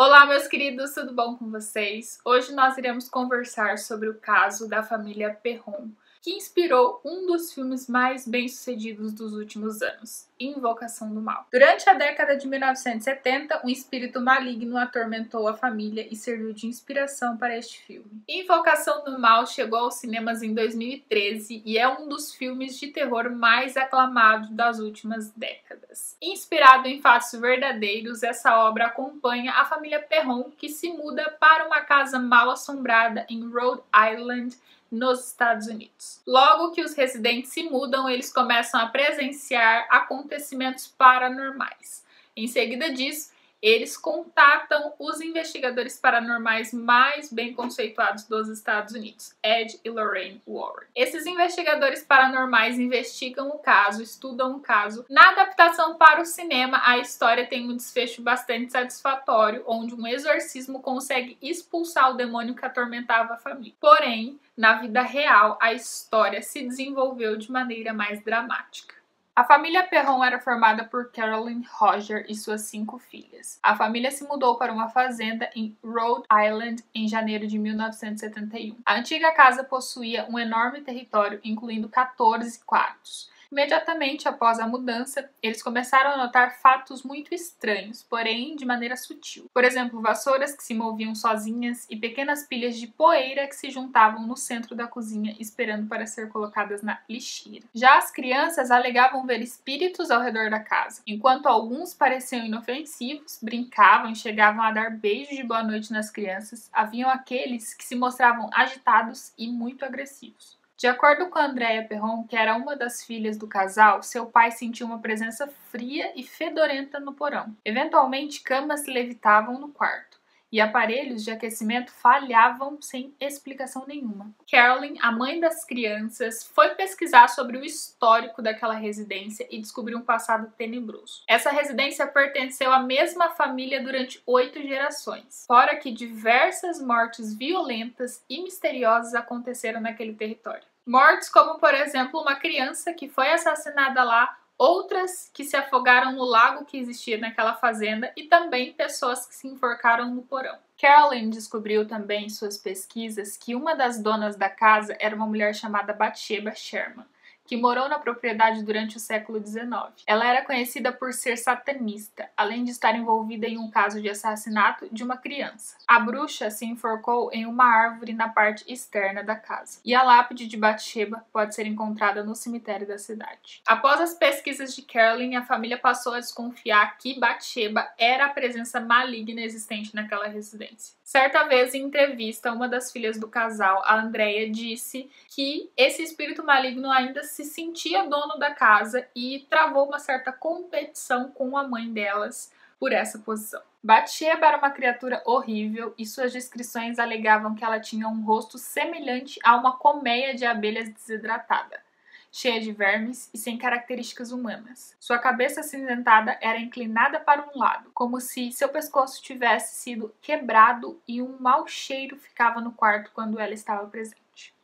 Olá, meus queridos, tudo bom com vocês? Hoje nós iremos conversar sobre o caso da família Perron, que inspirou um dos filmes mais bem-sucedidos dos últimos anos, Invocação do Mal. Durante a década de 1970, um espírito maligno atormentou a família e serviu de inspiração para este filme. Invocação do Mal chegou aos cinemas em 2013 e é um dos filmes de terror mais aclamados das últimas décadas. Inspirado em fatos verdadeiros, essa obra acompanha a família Perron, que se muda para uma casa mal assombrada em Rhode Island, nos Estados Unidos. Logo que os residentes se mudam, eles começam a presenciar acontecimentos paranormais. Em seguida disso, eles contatam os investigadores paranormais mais bem conceituados dos Estados Unidos, Ed e Lorraine Warren. Esses investigadores paranormais investigam o caso, estudam o caso. Na adaptação para o cinema, a história tem um desfecho bastante satisfatório, onde um exorcismo consegue expulsar o demônio que atormentava a família. Porém, na vida real, a história se desenvolveu de maneira mais dramática. A família Perron era formada por Carolyn, Roger e suas 5 filhas. A família se mudou para uma fazenda em Rhode Island em janeiro de 1971. A antiga casa possuía um enorme território, incluindo 14 quartos. Imediatamente após a mudança, eles começaram a notar fatos muito estranhos, porém de maneira sutil. Por exemplo, vassouras que se moviam sozinhas e pequenas pilhas de poeira que se juntavam no centro da cozinha esperando para ser colocadas na lixeira. Já as crianças alegavam ver espíritos ao redor da casa. Enquanto alguns pareciam inofensivos, brincavam e chegavam a dar beijos de boa noite nas crianças, haviam aqueles que se mostravam agitados e muito agressivos. De acordo com Andrea Perron, que era uma das filhas do casal, seu pai sentiu uma presença fria e fedorenta no porão. Eventualmente, camas levitavam no quarto e aparelhos de aquecimento falhavam sem explicação nenhuma. Carolyn, a mãe das crianças, foi pesquisar sobre o histórico daquela residência e descobriu um passado tenebroso. Essa residência pertenceu à mesma família durante 8 gerações, fora que diversas mortes violentas e misteriosas aconteceram naquele território. Mortes como, por exemplo, uma criança que foi assassinada lá, outras que se afogaram no lago que existia naquela fazenda e também pessoas que se enforcaram no porão. Carolyn descobriu também em suas pesquisas que uma das donas da casa era uma mulher chamada Bathsheba Sherman, que morou na propriedade durante o século XIX. Ela era conhecida por ser satanista, além de estar envolvida em um caso de assassinato de uma criança. A bruxa se enforcou em uma árvore na parte externa da casa, e a lápide de Bathsheba pode ser encontrada no cemitério da cidade. Após as pesquisas de Carolyn, a família passou a desconfiar que Bathsheba era a presença maligna existente naquela residência. Certa vez, em entrevista, uma das filhas do casal, a Andrea, disse que esse espírito maligno ainda se sentia dono da casa e travou uma certa competição com a mãe delas por essa posição. Bathsheba era uma criatura horrível e suas descrições alegavam que ela tinha um rosto semelhante a uma colmeia de abelhas desidratada, cheia de vermes e sem características humanas. Sua cabeça acinzentada era inclinada para um lado, como se seu pescoço tivesse sido quebrado e um mau cheiro ficava no quarto quando ela estava presente.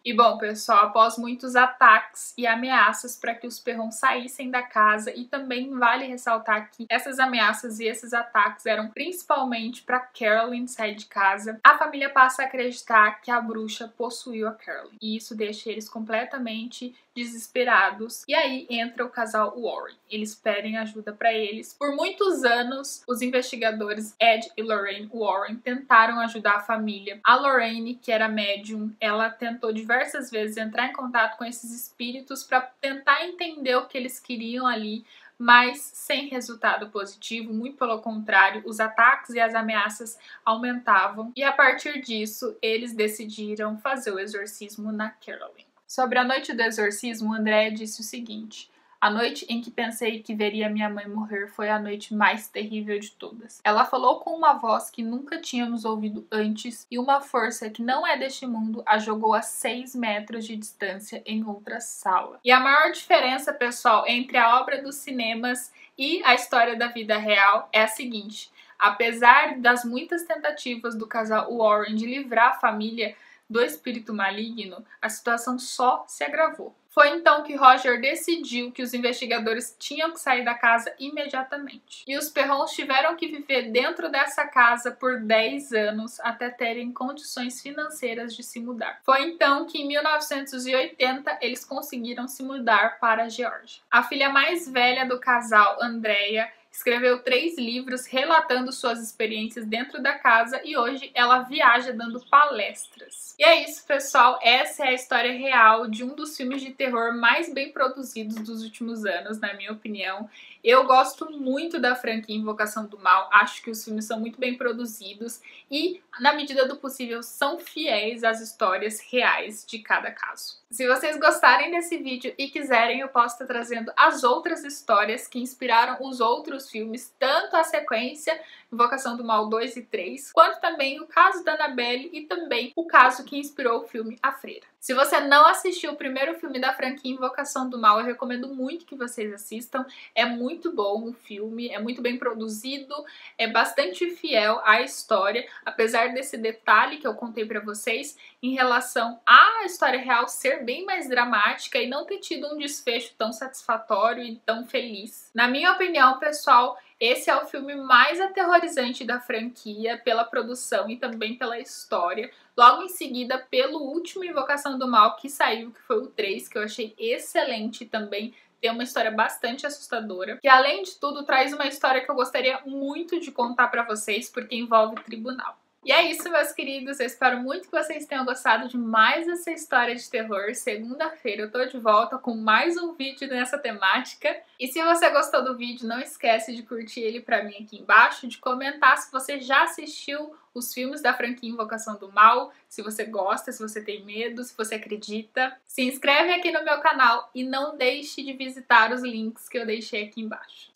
E bom, pessoal, após muitos ataques e ameaças para que os Perron saíssem da casa, e também vale ressaltar que essas ameaças e esses ataques eram principalmente para Carolyn sair de casa, a família passa a acreditar que a bruxa possuiu a Carolyn. E isso deixa eles completamente desesperados. E aí entra o casal Warren. Eles pedem ajuda para eles. Por muitos anos, os investigadores Ed e Lorraine Warren tentaram ajudar a família. A Lorraine, que era médium, ela tentou diversas vezes entrar em contato com esses espíritos para tentar entender o que eles queriam ali, mas sem resultado positivo, muito pelo contrário, os ataques e as ameaças aumentavam, e a partir disso eles decidiram fazer o exorcismo na Carolyn. Sobre a noite do exorcismo, Andrea disse o seguinte: a noite em que pensei que veria minha mãe morrer foi a noite mais terrível de todas. Ela falou com uma voz que nunca tínhamos ouvido antes e uma força que não é deste mundo a jogou a 6 metros de distância em outra sala. E a maior diferença, pessoal, entre a obra dos cinemas e a história da vida real é a seguinte: apesar das muitas tentativas do casal Warren de livrar a família do espírito maligno, a situação só se agravou. Foi então que Roger decidiu que os investigadores tinham que sair da casa imediatamente. E os Perrons tiveram que viver dentro dessa casa por 10 anos até terem condições financeiras de se mudar. Foi então que em 1980 eles conseguiram se mudar para a Geórgia. A filha mais velha do casal, Andrea, escreveu 3 livros relatando suas experiências dentro da casa e hoje ela viaja dando palestras. E é isso, pessoal. Essa é a história real de um dos filmes de terror mais bem produzidos dos últimos anos, na minha opinião. Eu gosto muito da franquia Invocação do Mal, acho que os filmes são muito bem produzidos e, na medida do possível, são fiéis às histórias reais de cada caso. Se vocês gostarem desse vídeo e quiserem, eu posso estar trazendo as outras histórias que inspiraram os outros filmes, tanto a sequência Invocação do Mal 2 e 3, quanto também o caso da Annabelle e também o caso que inspirou o filme A Freira. Se você não assistiu o primeiro filme da franquia Invocação do Mal, eu recomendo muito que vocês assistam. É muito bom o filme, é muito bem produzido, é bastante fiel à história, apesar desse detalhe que eu contei pra vocês em relação à história real ser bem mais dramática e não ter tido um desfecho tão satisfatório e tão feliz. Na minha opinião, pessoal, esse é o filme mais aterrorizante da franquia pela produção e também pela história. Logo em seguida, pelo último Invocação do Mal que saiu, que foi o 3, que eu achei excelente também. Tem uma história bastante assustadora, que além de tudo traz uma história que eu gostaria muito de contar pra vocês, porque envolve tribunal. E é isso, meus queridos, eu espero muito que vocês tenham gostado de mais essa história de terror. Segunda-feira eu tô de volta com mais um vídeo nessa temática. E se você gostou do vídeo, não esquece de curtir ele pra mim aqui embaixo, de comentar se você já assistiu os filmes da franquia Invocação do Mal, se você gosta, se você tem medo, se você acredita. Se inscreve aqui no meu canal e não deixe de visitar os links que eu deixei aqui embaixo.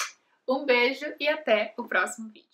Um beijo e até o próximo vídeo.